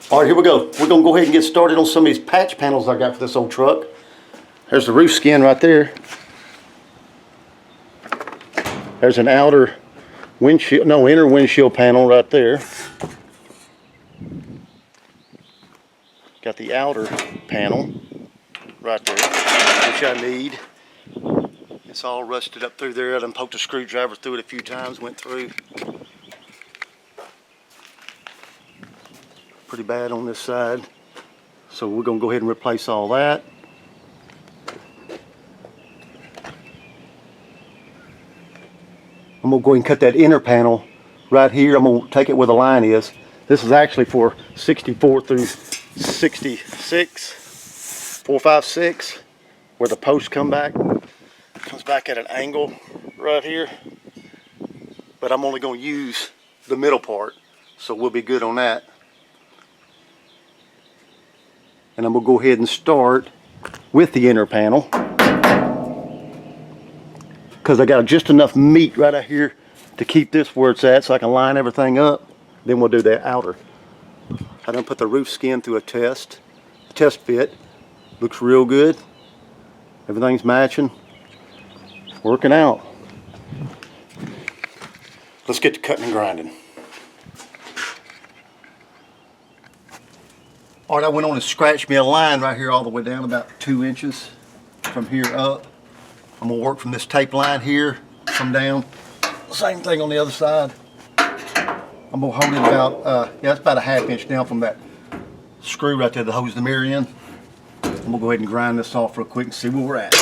All right, here we go. We're gonna go ahead and get started on some of these patch panels I got for this old truck. There's the roof skin right there. There's an outer windshield, no, inner windshield panel right there. Got the outer panel right there, which I need. It's all rusted up through there. I done poked a screwdriver through it a few times, went through. Pretty bad on this side. So we're gonna go ahead and replace all that. I'm gonna go ahead and cut that inner panel right here. I'm gonna take it where the line is. This is actually for 64 through 66, 456, where the posts come back. Comes back at an angle right here. But I'm only gonna use the middle part, so we'll be good on that. And I'm gonna go ahead and start with the inner panel, because I got just enough meat right out here to keep this where it's at so I can line everything up. Then we'll do the outer. I done put the roof skin through a test fit. Looks real good. Everything's matching. Working out. Let's get to cutting and grinding. All right, I went on and scratched me a line right here all the way down about 2 inches from here up. I'm gonna work from this tape line here, come down. Same thing on the other side. I'm gonna hold it about, yeah, it's about a ½ inch down from that screw right there that holds the mirror in. I'm gonna go ahead and grind this off real quick and see where we're at.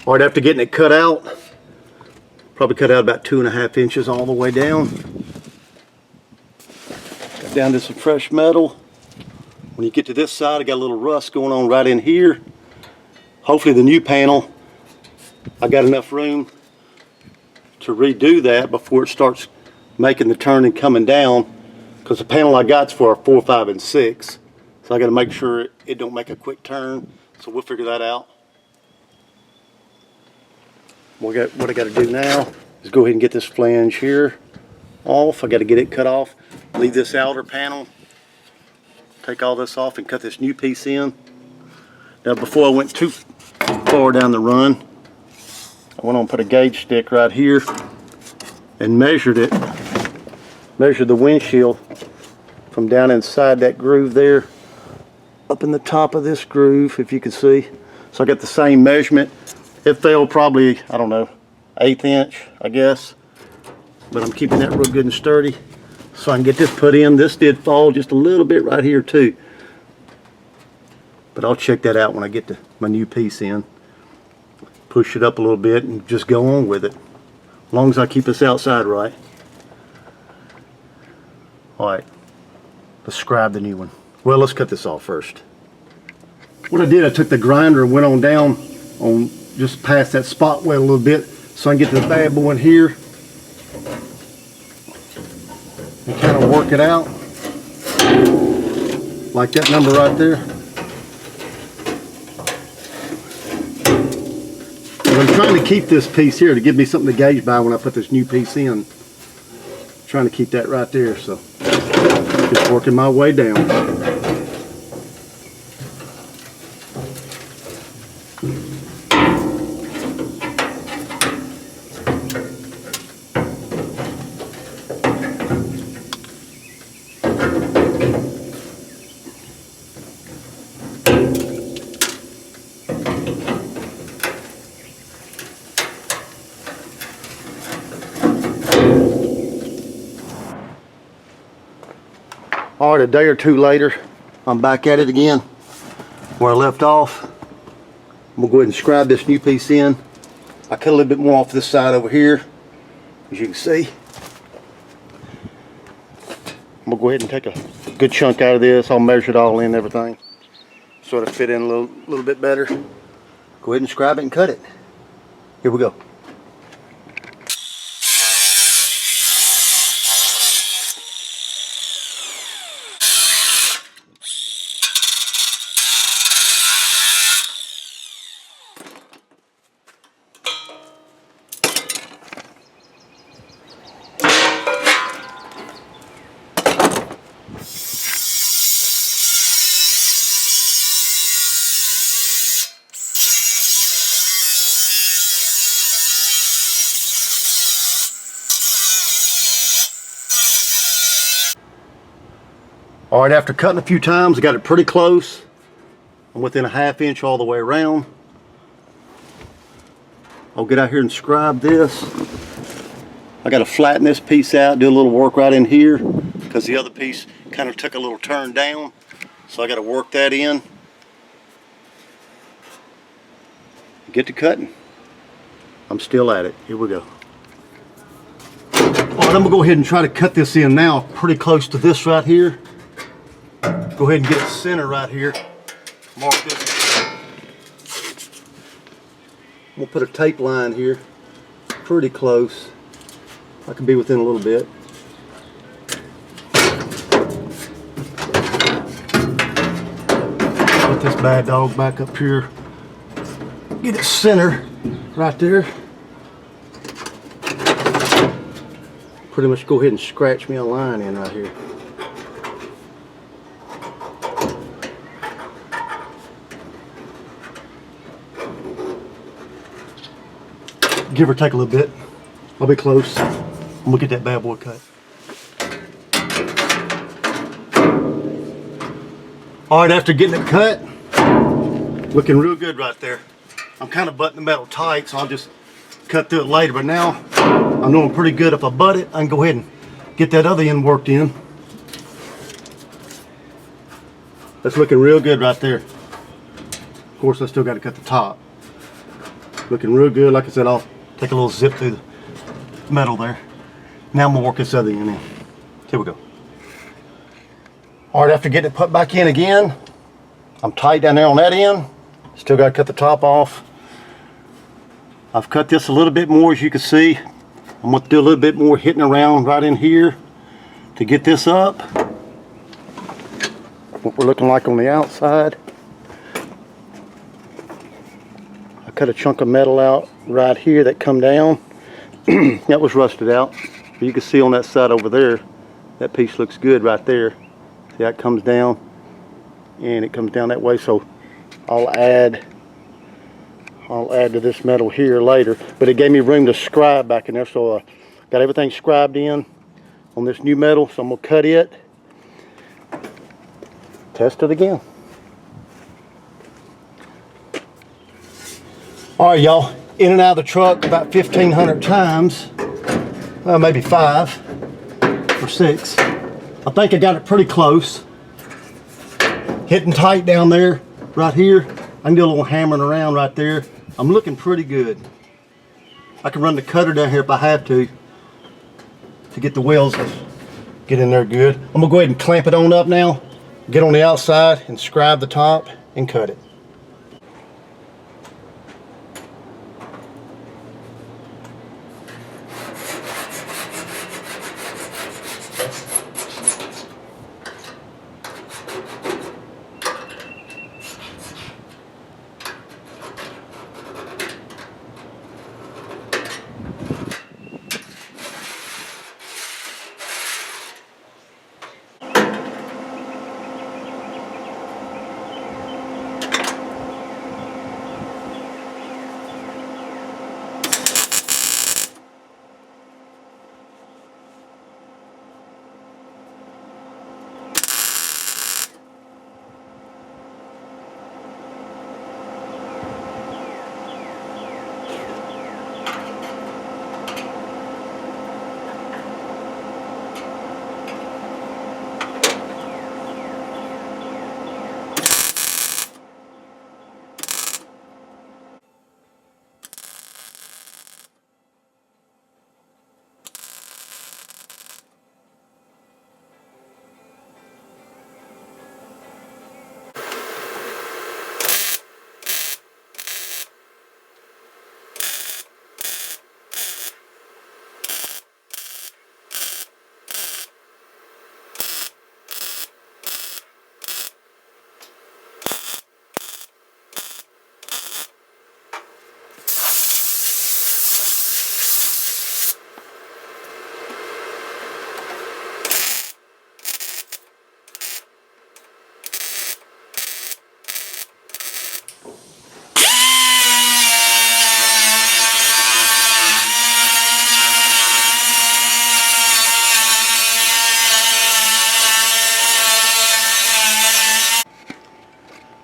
All right, after getting it cut out, probably cut out about 2½ inches all the way down. Got down to some fresh metal. When you get to this side, I got a little rust going on right in here. Hopefully the new panel, I got enough room to redo that before it starts making the turn and coming down, because the panel I got's for a 4, 5, and 6. So I got to make sure it don't make a quick turn. So we'll figure that out. What I got to do now is go ahead and get this flange here off. I got to get it cut off. Leave this outer panel. Take all this off and cut this new piece in. Now before I went too far down the run, I went on and put a gauge stick right here and measured it. Measured the windshield from down inside that groove there up in the top of this groove, if you can see. So I got the same measurement. It fell probably, I don't know, 1/8 inch, I guess. But I'm keeping that real good and sturdy so I can get this put in. This did fall just a little bit right here too. But I'll check that out when I get to my new piece in. Push it up a little bit and just go on with it. As long as I keep this outside right. All right, let's scribe the new one. Well, let's cut this off first. What I did, I took the grinder and went on down on just past that spot weld a little bit so I can get to the bad boy in here and kind of work it out like that number right there. And I'm trying to keep this piece here to give me something to gauge by when I put this new piece in. I'm trying to keep that right there, so just working my way down. All right, a day or two later, I'm back at it again where I left off. I'm gonna go ahead and scribe this new piece in. I cut a little bit more off this side over here, as you can see. I'm gonna go ahead and take a good chunk out of this. I'll measure it all in, everything, so it'll fit in a little bit better. Go ahead and scribe it and cut it. Here we go. All right, after cutting a few times, I got it pretty close. I'm within a ½ inch all the way around. I'll get out here and scribe this. I got to flatten this piece out, do a little work right in here, because the other piece kind of took a little turn down. So I got to work that in. Get to cutting. I'm still at it. Here we go. All right, I'm gonna go ahead and try to cut this in now, pretty close to this right here. Go ahead and get it center right here. Mark this. I'm gonna put a tape line here, pretty close. I can be within a little bit. Put this bad dog back up here. Get it center right there. Pretty much go ahead and scratch me a line in right here. Give or take a little bit. I'll be close. I'm gonna get that bad boy cut. All right, after getting it cut, looking real good right there. I'm kind of butting the metal tight, so I'll just cut through it later. But now, I know I'm pretty good. If I butt it, I can go ahead and get that other end worked in. That's looking real good right there. Of course, I still got to cut the top. Looking real good. Like I said, I'll take a little zip through the metal there. Now I'm gonna work this other end in. Here we go. All right, after getting it put back in again, I'm tight down there on that end. Still gotta cut the top off. I've cut this a little bit more, as you can see. I'm gonna do a little bit more hitting around right in here to get this up. What we're looking like on the outside. I cut a chunk of metal out right here that come down. That was rusted out. But you can see on that side over there, that piece looks good right there. See how it comes down, and it comes down that way. So I'll add to this metal here later. But it gave me room to scribe back in there, so I got everything scribed in on this new metal. So I'm gonna cut it, test it again. All right, y'all, in and out of the truck about 1,500 times, maybe 5 or 6. I think I got it pretty close. Hitting tight down there, right here. I can do a little hammering around right there. I'm looking pretty good. I can run the cutter down here if I have to get the wheels to get in there good. I'm gonna go ahead and clamp it on up now, get on the outside and scribe the top and cut it.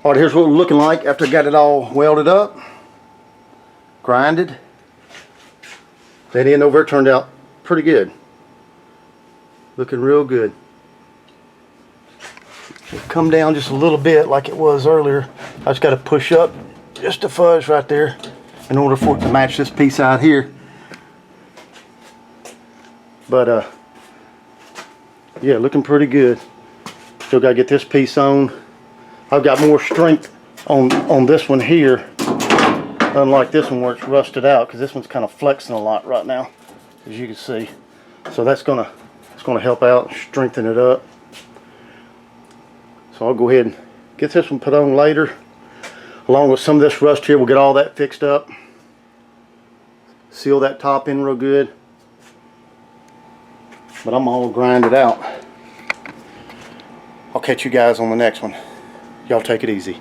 All right, here's what we're looking like after I got it all welded up, grinded. That end over there turned out pretty good. Looking real good. It'll come down just a little bit like it was earlier. I just got to push up just a fudge right there in order for it to match this piece out here. But yeah, looking pretty good. Still got to get this piece on. I've got more strength on this one here, unlike this one where it's rusted out, because this one's kind of flexing a lot right now, as you can see. So it's gonna help out, strengthen it up. So I'll go ahead and get this one put on later, along with some of this rust here. We'll get all that fixed up, seal that top in real good. But I'm all grinded out. I'll catch you guys on the next one. Y'all take it easy.